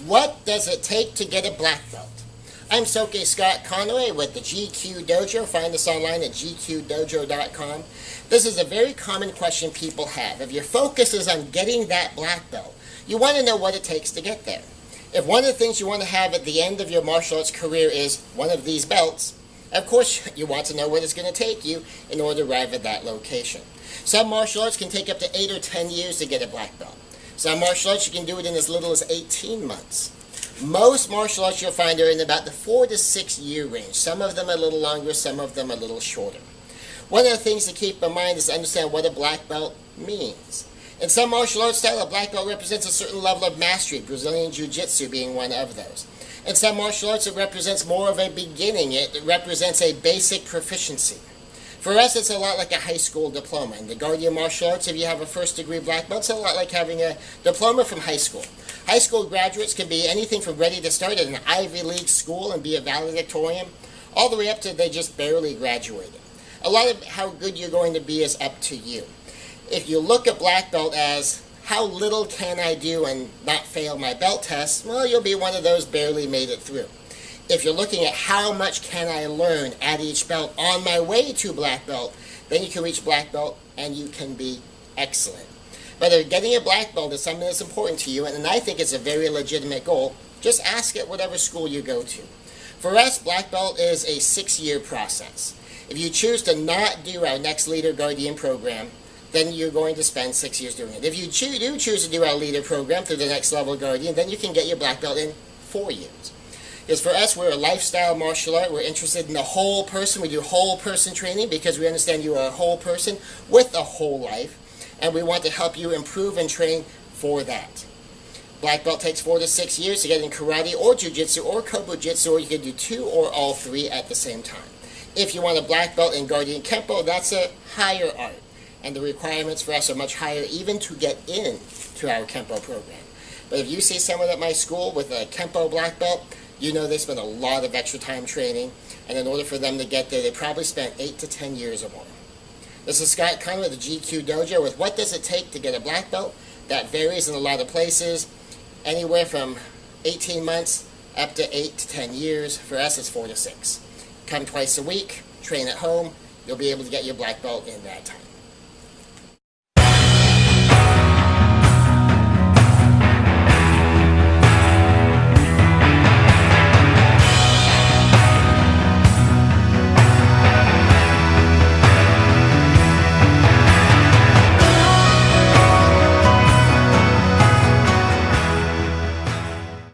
What does it take to get a black belt? I'm Soke Scott Conway with the GQ Dojo. Find us online at gqdojo.com. This is a very common question people have. If your focus is on getting that black belt, you want to know what it takes to get there. If one of the things you want to have at the end of your martial arts career is one of these belts, of course you want to know what it's going to take you in order to arrive at that location. Some martial arts can take up to 8 or 10 years to get a black belt. Some martial arts you can do it in as little as 18 months. Most martial arts you'll find are in about the 4 to 6 year range. Some of them a little longer, some of them a little shorter. One of the things to keep in mind is to understand what a black belt means. In some martial arts style, a black belt represents a certain level of mastery, Brazilian Jiu-Jitsu being one of those. In some martial arts, it represents more of a beginning. It represents a basic proficiency. For us, it's a lot like a high school diploma. In the Guardian Martial Arts, if you have a first degree black belt, it's a lot like having a diploma from high school. High school graduates can be anything from ready to start at an Ivy League school and be a valedictorian, all the way up to they just barely graduated. A lot of how good you're going to be is up to you. If you look at black belt as how little can I do and not fail my belt test, well, you'll be one of those barely made it through. If you're looking at how much can I learn at each belt on my way to black belt, then you can reach black belt and you can be excellent. Whether getting a black belt is something that's important to you, and I think it's a very legitimate goal, just ask at whatever school you go to. For us, black belt is a 6-year process. If you choose to not do our Next Leader Guardian program, then you're going to spend 6 years doing it. If you do choose to do our Leader program through the Next Level Guardian, then you can get your black belt in 4 years. Because for us, we're a lifestyle martial art. We're interested in the whole person. We do whole person training because we understand you are a whole person with a whole life. And we want to help you improve and train for that. Black belt takes 4 to 6 years to get in karate or jiu-jitsu or kobu-jitsu, or you can do 2 or all 3 at the same time. If you want a black belt in Guardian Kempo, that's a higher art. And the requirements for us are much higher even to get in to our Kempo program. But if you see someone at my school with a Kempo black belt, you know they spend a lot of extra time training, and in order for them to get there, they probably spent 8 to 10 years or more. This is Scott Conway of the GQ Dojo with what does it take to get a black belt? That varies in a lot of places, anywhere from 18 months up to 8 to 10 years. For us, it's 4 to 6. Come twice a week, train at home, you'll be able to get your black belt in that time.